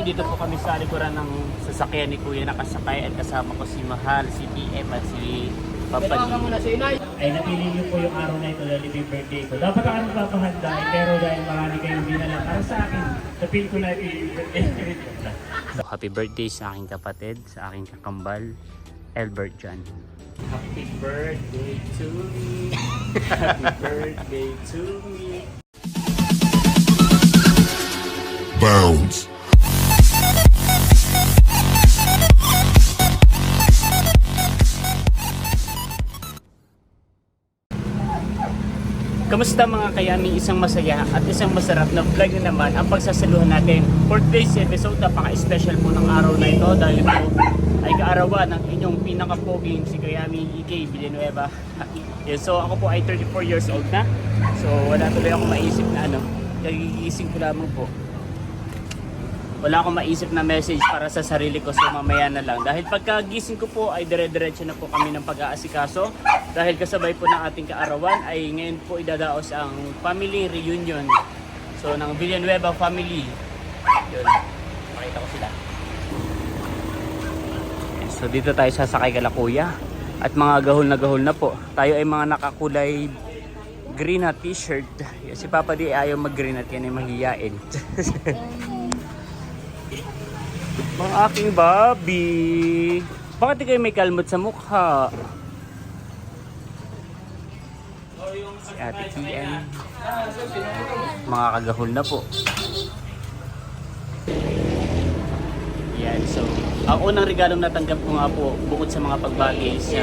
dito po kami sa likuran ng sasakyan ni Kuya nakasakay at kasama ko si Mahal, si PM at si Papa G. Ay napili niyo po yung araw na ito dahil ito yung birthday ko. Dapat ako nagpapahanda pero dahil marami kayong dinala para sa akin, napili ko na ito yung birthday. So, happy birthday sa aking kapatid, sa aking kakambal, Albert John. Happy birthday to me. Happy birthday to me. Bounce. Kamusta mga kayami, isang masaya at isang masarap na vlog na naman ang pagsasaluhan natin for today's episode. Napaka-special po ng araw na ito dahil po ay kaarawan ng inyong pinaka-poging si Kayami EK Villanueva. So ako po ay 34 years old na. So wala tuloy ako maisip na kagigising ko lamang po. Wala akong maisip na message para sa sarili ko, so mamaya na lang. Dahil pagkagising ko po ay dire-diretso na po kami ng pag-aasikaso. Dahil kasabay po ng ating kaarawan ay ngayon po idadaos ang family reunion. So ng Villanueva family. Yun, makita ko sila. So dito tayo sasakay kala Kuya. At mga gahol na po. Tayo ay mga nakakulay green na t-shirt. Si Papa di ayaw mag-green at yan ay mahihiyain. Mga aking Bobby, bakit di kayo may kalmot sa mukha? Si Ate PM, mga kagahol na po. Yan, so ang unang regalong natanggap ko nga po, bukod sa mga pagbagay sa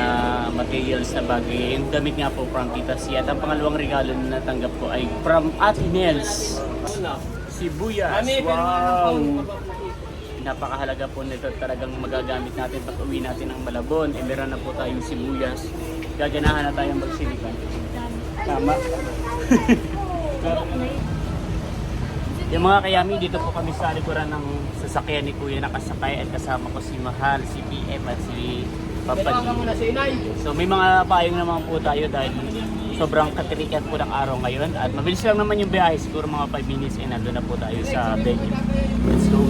materials na bagay, yung damit nga po from Tita C. At ang pangalawang regalo na natanggap ko ay from Ate Nels, sibuyas. Wow! Napakahalaga po nito, talagang magagamit natin pag uwi natin ng Malabon. Meron na po tayong sibuyas. Gaganahan na tayong magsilikan. Tama. Yung mga kayami, dito po kami sa likuran ng sasakyan ni Kuya nakasakay at kasama ko si Mahal, si PM at si Papa G. So may mga payong naman po tayo dahil sobrang katirikan po ng araw ngayon. At mabilis lang naman yung biyahe, siguro mga 5 minutes and nandun na po tayo sa venue. Let's go.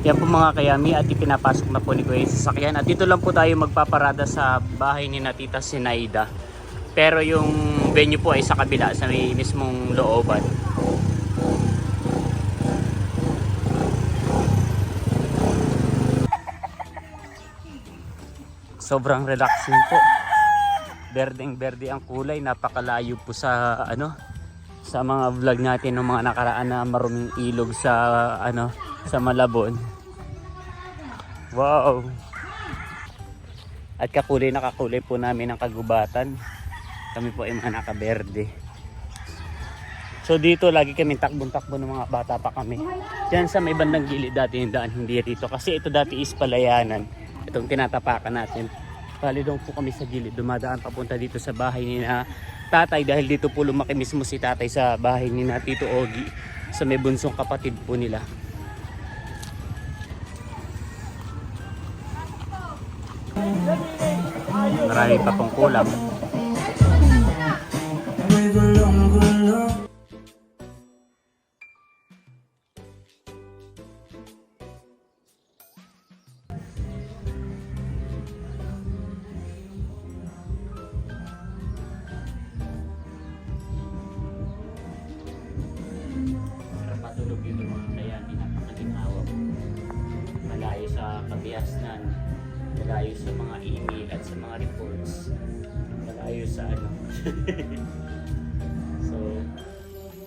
Yan po mga kayami at ipinapasok na po ni Kuya sa sasakyan. At dito lang po tayo magpaparada sa bahay ni Tita Sinaida. Pero yung venue po ay sa kabila, sa may mismong looban. Sobrang relaxing po. Berdeng berde ang kulay, napakalayo po sa sa mga vlog natin ng mga nakaraan na maruming ilog sa sa Malabon. Wow! At kakulay na kakulay po namin ang kagubatan. Kami po ay mga nakaberde. So dito lagi kami takbon-takbo ng mga bata pa kami. Diyan sa may bandang gilid dati yung daan, hindi dito. Kasi ito dati is palayanan. Itong tinatapakan natin. Bali doon po kami sa gilid. Dumadaan papunta dito sa bahay ni tatay. Dahil dito po lumaki mismo si tatay sa bahay ni Tito Ogie. Sa may bunsong kapatid po nila. Marami pa pong kulam. mga email at sa mga reports. Malayo sa ano. So,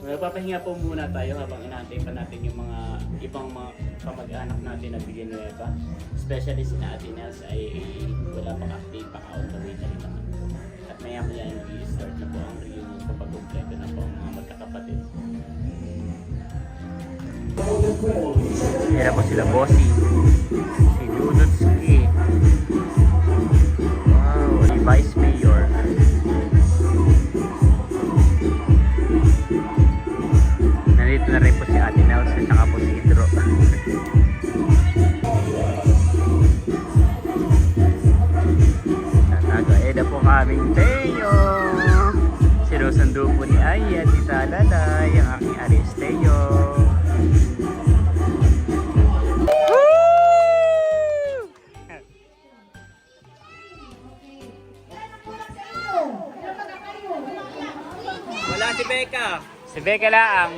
magpapahinga po muna tayo habang inaantay pa natin yung mga ibang mga kamag-anak natin na Villanueva. Especially si Ate Nels ay wala pang update, pang out the way na rin naman. At maya-maya i-start na po ang reunion kapag kompleto na po ang mga magkakapatid. Kaya po sila Bossy, si Dudutski, wow, si Vice Mayor. Nandito na rin po si Ate Nels at saka po si Idro. Nag-aeda po kaming Teo. Sinusundo po ni Aya, Tita Laday, ang aking Aris Teo. Wala si Becca. Si Becca lang.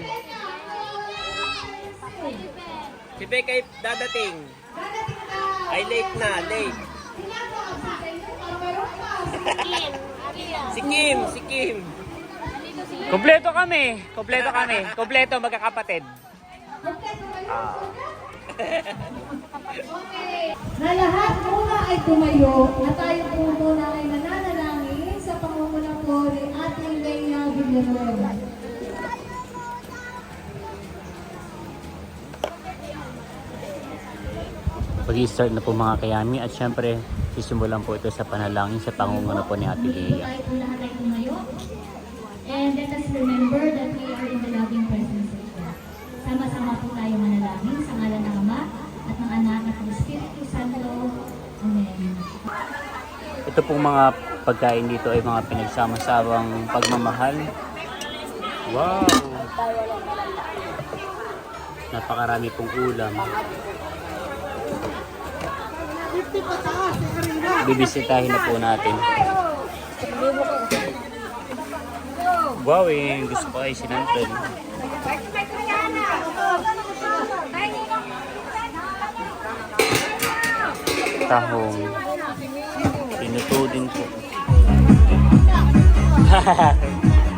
Si Becca ay dadating. Ay late na, late. Si Kim. Kompleto kami. Kompleto magkakapatid. Na lahat muna ay tumayo at tayo po muna ay mananalangin sa pangunguna po ni Ating Leia Villanueva. Pag-i-start na po mga kayami at syempre sisimulan po ito sa panalangin sa pangunguna po ni Ate Leia. Tayo po lahat ay tumayo. And let us remember that we are in the loving presence of God. Sama-sama po tayo manalangin sa ngalan ng Ama at ng Anak at ng Espiritu Santo. Amen. Ito pong mga pagkain dito ay mga pinagsama-samang pagmamahal. Wow! Napakarami pong ulam. Bibisitahin na po natin. Wow, gusto ko ay sinantol. Tahong. Pinuto din po.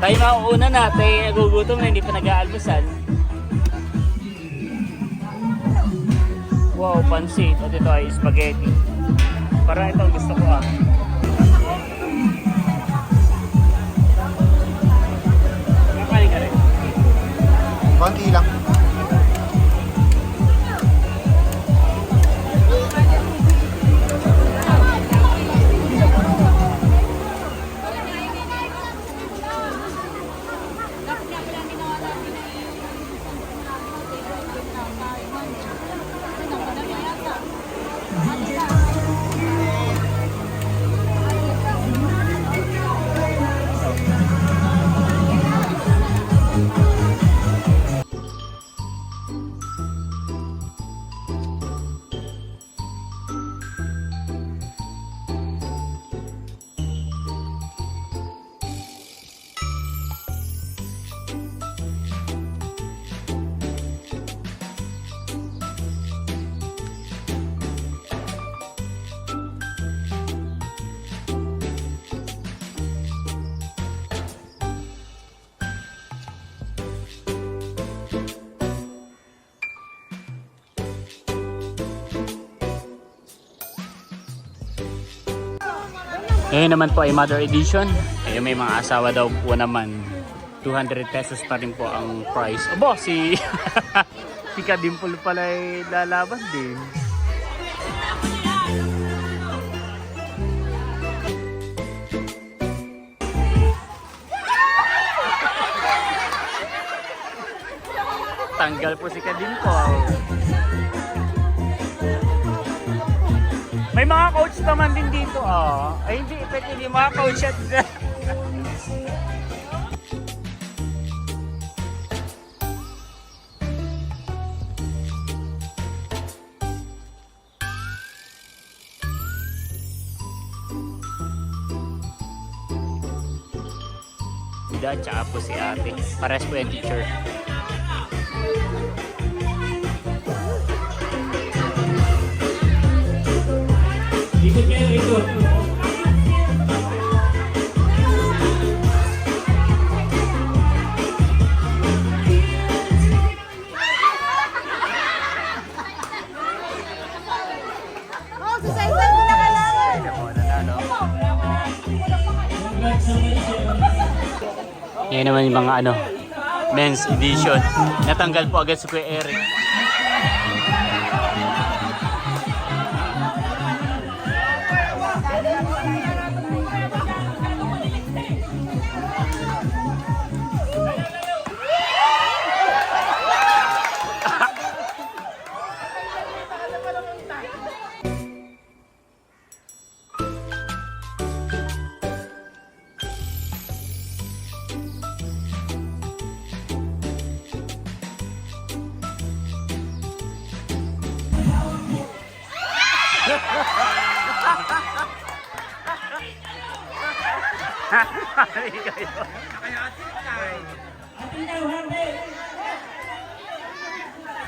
Tayo mauuna na, tayo nagugutom na, hindi pa nag-aalmusal. Wow, pansit. At ito ay spaghetti. Parang ito ang gusto ko ah. Kakain ka rin. Konti lang. Ngayon naman po ay Mother Edition. May mga asawa daw po naman. 200 pesos pa rin po ang price. Abo, si Kadimple pala ay lalaban din. Tanggal po si Kadimple. May mga coach naman din dito, oh. Ay, hindi, pwede yung mga coach at... Ida, tsaka po si ate. Pares po yung teacher. Dito Yan naman yung mga ano, men's edition. Natanggal po agad si Kuya Eric.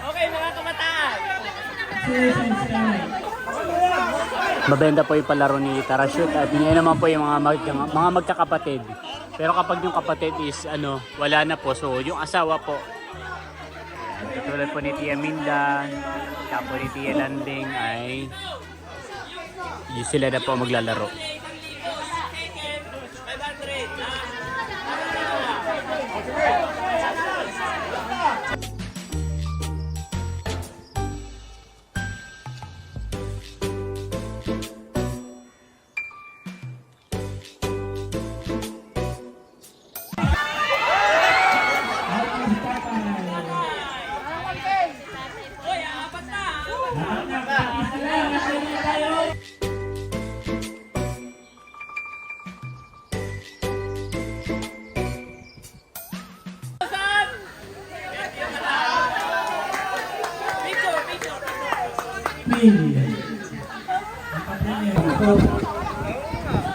Okay, mga kabataan. Mabenta po yung palaro ni Tarashoot at yan naman po yung mga magkakapatid. Pero kapag yung kapatid is ano, wala na po. So yung asawa po, katulad po ni Tia Minda, tapos ni Tia Landing ay yun sila na po maglalaro.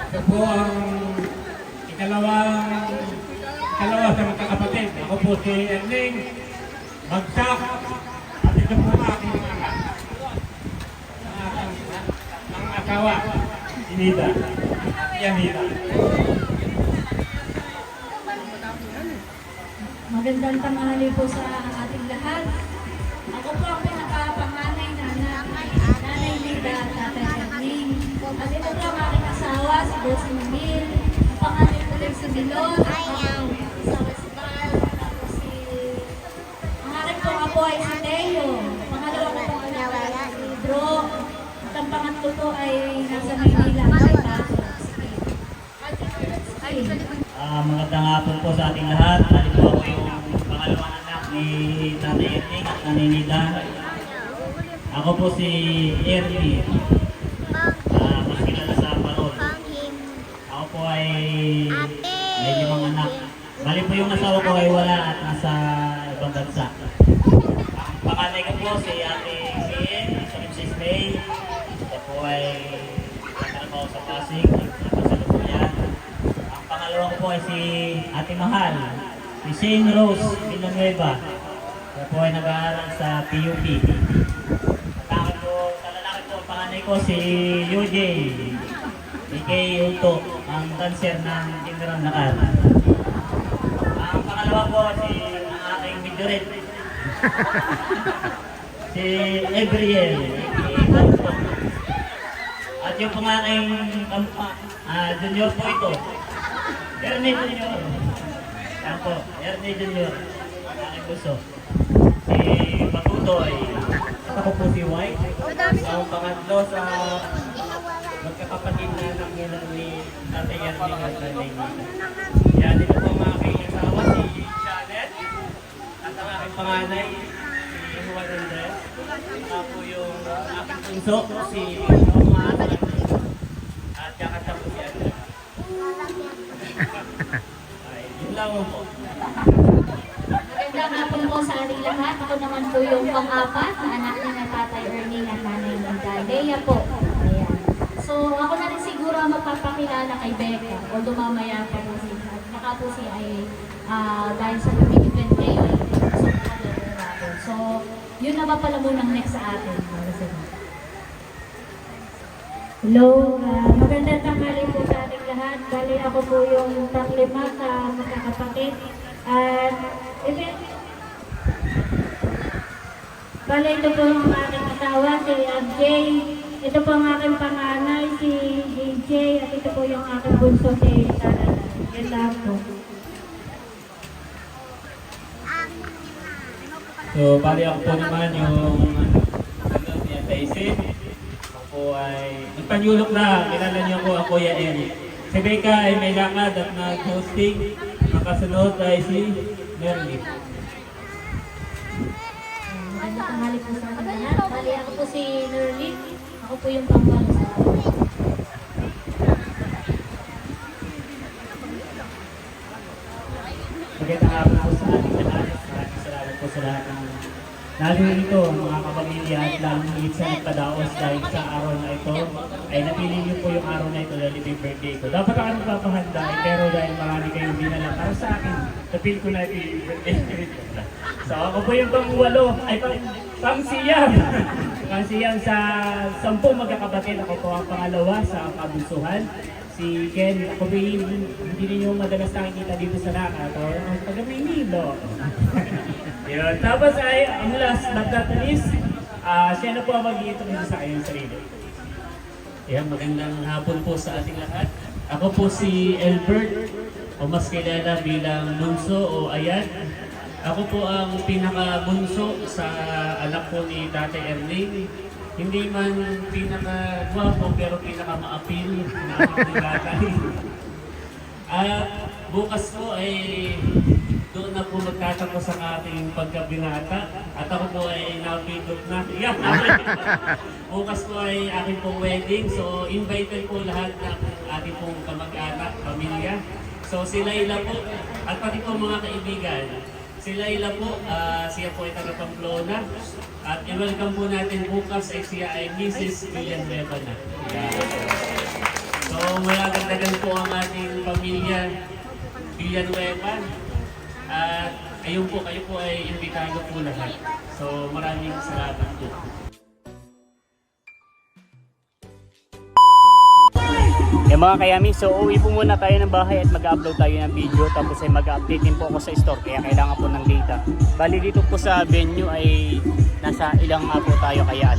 Ito po ang ikalawa sa magkakapatid. Ako po si Erling Bagsak at ito po ang aking anak. Ang asawa, si Nida. Yan Nida. Magandang tanghali po sa ating lahat. Ako po ang pinakapanganay na Nanay Lida at Tatay Erling. At ito po ang aking asawa, si Boss Emil. Ang panganay ko rin si Milon. Ang asawa si Val. Tapos ang aking pong apo ay si Teo. Pangalawa ko pong anak ay si Dro. At ang pangatlo po ay nasa Maynila. Magandang hapon po sa ating lahat. Nandito po yung pangalawang anak ni Tatay Erling at Nanay Nida. Ako po si Ernie. Mas kilala sa Parol. Ako po ay may 5 anak. Bali po yung asawa ko ay wala at nasa ibang bansa. Ang panganay ko po si Ate Sien, sa Mrs. May. Ito po ay nagtrabaho sa Pasig. Nagpasalukuyan. Ang pangalawa ko po ay si Ate Mahal, si Shane Rose Villanueva. Ito po ay nag-aaral sa PUP. Sa lalaki po, ang panganay ko si UJ, PK Uto, ang dancer ng Tinderang Nakal. Ang pangalawa po si ang aking Miduret, si Ebriel, at yung pangaking junior po ito, Ernie Junior. Yan po, Ernie Junior, ang aking gusto. Si Patutoy. Ako po si White. Ang pangatlo sa magkakapatid na anak nila ni Tatay Erling at Nanay Nida. Yan, dito po ang aking asawa si Janet. At ang aking panganay si Juan Andres. At po yung aking punso si Roma. At yakata po si Andres. Ay, yun lang po. Magandang hapon po sa ating lahat. Ako naman po yung pang-apat na anak ni na Tatay Erling at Nanay Nida. Leia po. Ayan. So ako na rin siguro ang magpapakilala kay Becca. Although mamaya pa po siya. Baka po siya ay dahil sa event ngayon. So yun na ba pala munang next sa atin. Hello, magandang tanghali po sa ating lahat. Bali ako po yung top 5 sa magkakapatid. At bali ito po ang aking asawa, si Jay. Ito po ang aking panganay, si DJ. At ito po yung aking bunso, si Tara. Yan lang po. So, bali ako po naman yung si Ataisin. Ako po ay nagpanyulok na. Kilala niyo ko ang Kuya Eric. Si Becca ay may lakad at nag-hosting. Makasunod ay si Merly. Magandang tanghali po sa ating lahat. Bali ako po si Nerly. Ako po yung pangbansa. Magandang hapon po sa ating lahat. Maraming salamat po sa lahat ng narito, mga kapamilya at lalong higit sa nagpadaos dahil sa araw na ito ay napili niyo po yung araw na ito dahil ito yung birthday ko. Dapat ako nagpapahanda pero dahil marami kayong dinala para sa akin, napili ko na ito yung birthday ko. So ako po yung pang-8, ay pang-siyam. Pang-siyam sa 10 magkakapatid. Ako po ang pangalawa sa kabunsuhan. Si Ken, ako po hindi ninyo madalas nakikita dito sa Nakat. Ang taga-Maynilo. Yun. Tapos ay, ang last but not least, siya na po ang mag-iintroduce sa kanyang sarili. Yan, magandang hapon po sa ating lahat. Ako po si Albert, o mas kilala bilang Bunso o Ayan. Ako po ang pinaka-bunso sa anak po ni Tatay Erling. Hindi man pinaka-gwapo pero pinaka-maapil na aking tatay. At bukas po ay doon na po magtatapos ang ating pagkabinata. At ako po ay napikot na. Yeah. Bukas po ay aking pong wedding. So invited po lahat ng ating pong kamag-anak, pamilya. So si Laila po at pati po mga kaibigan. Si Laila po, siya po ay taga Pamplona. At i-welcome po natin bukas ay siya ay Mrs. Villanueva na. Yeah. So malagdagan po ang ating pamilya Villanueva. At ayun po, kayo po ay imbitado po lahat. So maraming salamat po. Mga kayami, so uwi po muna tayo ng bahay at mag-upload tayo ng video tapos ay mag-update din po ako sa store kaya kailangan po ng data. Bali dito po sa venue ay nasa ilang nga po tayo kaya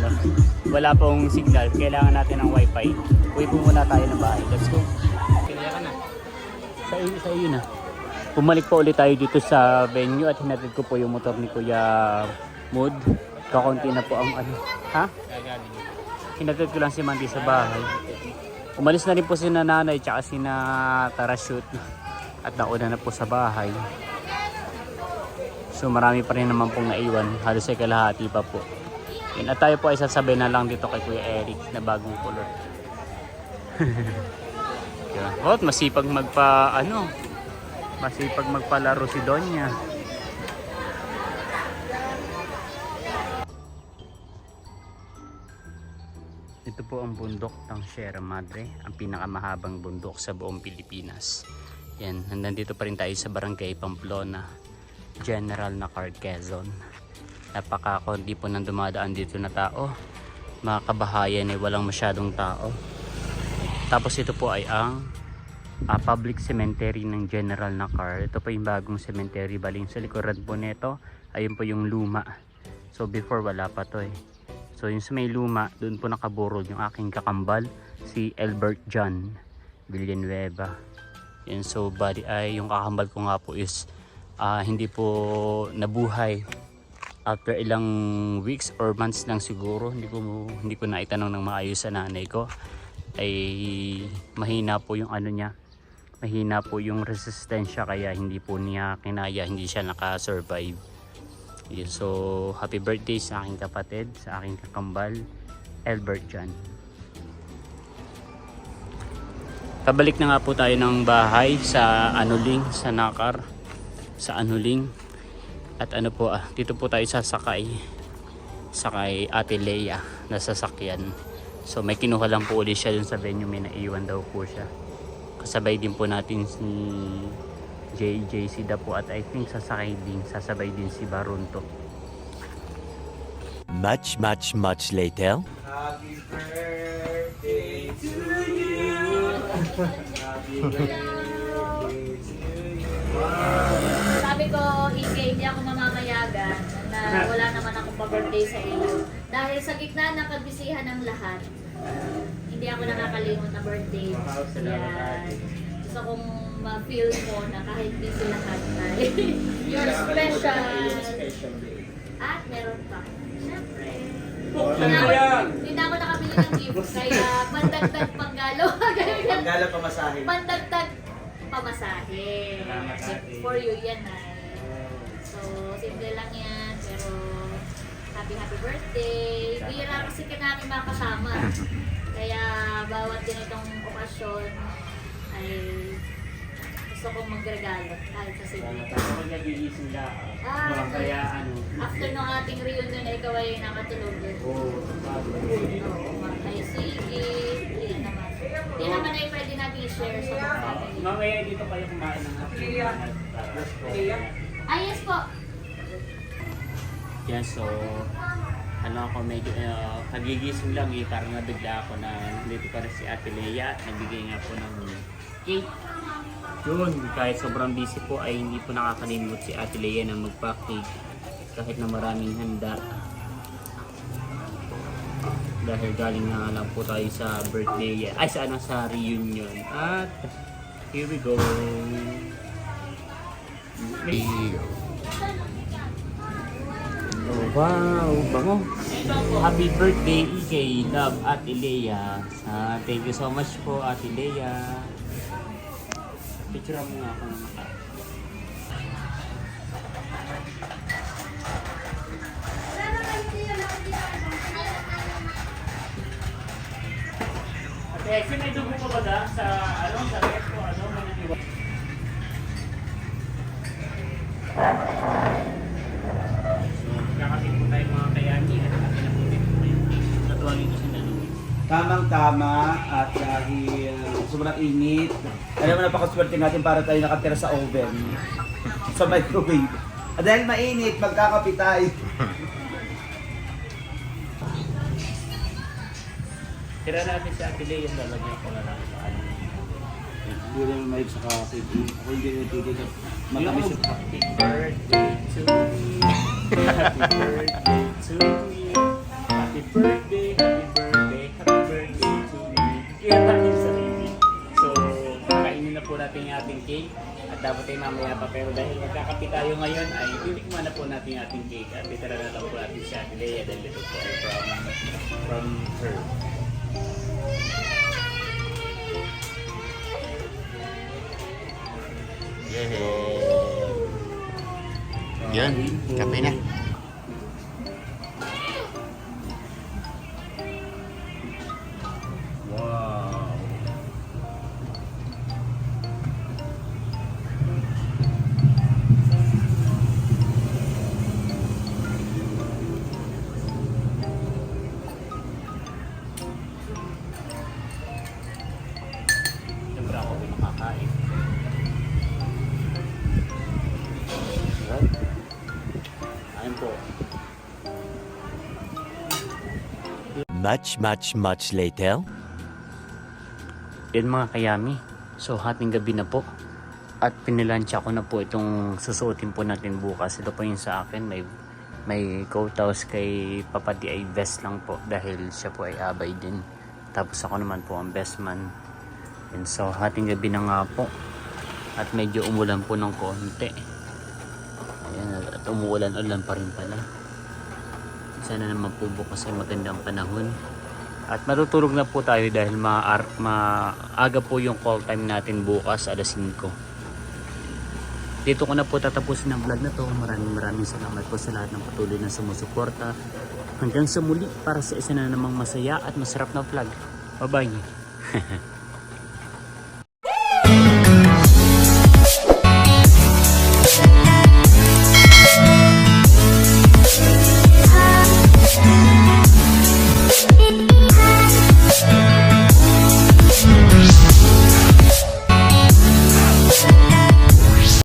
wala pong signal, kailangan natin ng wifi. Uwi po muna tayo ng bahay, let's go. Kaya ka na. Sa iyo na. Bumalik po ulit tayo dito sa venue at hinatid ko po yung motor ni Kuya Mood. Kakunti na po ang ha? Hinatid ko lang si Mandy sa bahay. Umalis na rin po si nanay tsaka si na Tarashoot at nauna na po sa bahay. So marami pa rin naman pong naiwan, halos ay kalahati pa po. Yun, at tayo po ay sasabay na lang dito kay Kuya Eric na bagong color. Yun. Masipag masipag magpalaro si Donya. Ito po ang bundok ng Sierra Madre, ang pinakamahabang bundok sa buong Pilipinas. Yan, nandito pa rin tayo sa Barangay Pamplona, General Nacar, Quezon. Napakakunti po nang dumadaan dito na tao. Mga kabahayan ay walang masyadong tao. Tapos ito po ay ang public cemetery ng General Nacar. Ito po yung bagong cemetery, baling sa likuran po nito. Ayun po yung luma. So before wala pa to eh. So yung sa may luma, doon po nakaburol yung aking kakambal, si Albert John Villanueva. Yan, so bali ay yung kakambal ko nga po is hindi po nabuhay after ilang weeks or months lang siguro. Hindi ko na itanong ng maayos sa nanay ko. Ay mahina po yung niya. Mahina po yung resistensya kaya hindi po niya kinaya, hindi siya naka-survive. Yun, so happy birthday sa aking kapatid, sa aking kakambal, Albert John. Pabalik na nga po tayo ng bahay sa Anuling, sa Nacar, sa Anuling. At dito po tayo sasakay Ate Leia na sasakyan. So may kinuha lang po ulit siya dun sa venue, may naiwan daw po siya. Kasabay din po natin si JJC da po at I think sasabay din si Barunto. Much later. Happy birthday Sabi ko, hindi ako mamamayagan na wala naman akong pa-birthday sa iyo. Dahil sa gitna ng kagbisihan ng lahat, hindi ako nakakalimot na birthday. Yan. Gusto kong ma-feel mo na kahit busy lahat ay you're special. At meron pa. Siyempre. Hindi na ako nakabili ng gift, kaya pandagdag panggalo. Panggala pamasahe. Pandagdag pamasahe. Salamat, ate. For you yan ay. So, simple lang yan, pero happy birthday. Bira kasi ka namin makasama. Kaya bawat ganitong okasyon ay gusto kong magregalo kahit sa simple. Ako nag-iising lang. Kaya ano. After nung ating reunion ay ikaw ay nakatulog din. Oo. Oo, ay sige. Hindi naman. Hindi naman ay pwede natin i-share sa mga family. Mamaya dito kayo kumain ng happy birthday. Ah, yes po. Yan, so ano ako medyo kagigising lang parang nabigla ako na dito pa rin si Ate Lea at nagbigay nga po ng cake. Yun, kahit sobrang busy po ay hindi po nakakalimot si Ate Lea na magpa-cake kahit na maraming handa. Dahil galing na lang po tayo sa birthday, sa reunion. At here we go. Oh, wow, bango. Happy birthday kay Love Ate Lea. Thank you so much po Ate Lea. Picture mo nga ako ng mata. Ate, may dugo pa ba sa ref o manitiwa? Nakapit po tayo mga kayani at akin na po dito ngayon. Natuwagin ko siya na Tamang-tama at dahil sobrang init. Alam mo, napakaswerte natin para tayo nakatira sa oven. Sa microwave. At dahil mainit, magkakape tayo. Tira natin si Ate Lea, lalagyan ko na lang sa ano. Hindi rin may sa kape. Ako hindi rin titigil. Matamis yung Happy birthday to you. Happy birthday to you. Happy birthday, happy birthday, happy birthday to you. Kaya natin sa baby. So, kakainin na po natin yung ating cake. At dapat ay mamaya pa. Pero dahil magkakapi tayo ngayon, ay titikman na po natin yung ating cake. At itara na lang po natin si Ate Lea dahil ito po ay from her. Yan, kape na. Wow. Siyempre ako din makakain. Ayun po. Much later. Yan mga kayami. So hating gabi na po. At pinilansya ko na po itong susuotin po natin bukas. Ito po yung sa akin. May coat house kay Papa D ay vest lang po. Dahil siya po ay abay din. Tapos ako naman po ang best man. And so hating gabi na nga po. At medyo umulan po ng konti. Ayan, at umuulan-ulan pa rin pala. Sana naman po bukas ay magandang panahon. At matutulog na po tayo dahil maaga po yung call time natin bukas alas 5. Dito ko na po tatapusin ang vlog na to. Maraming salamat po sa lahat ng patuloy na sumusuporta. Hanggang sa muli para sa isa na namang masaya at masarap na vlog. Bye bye.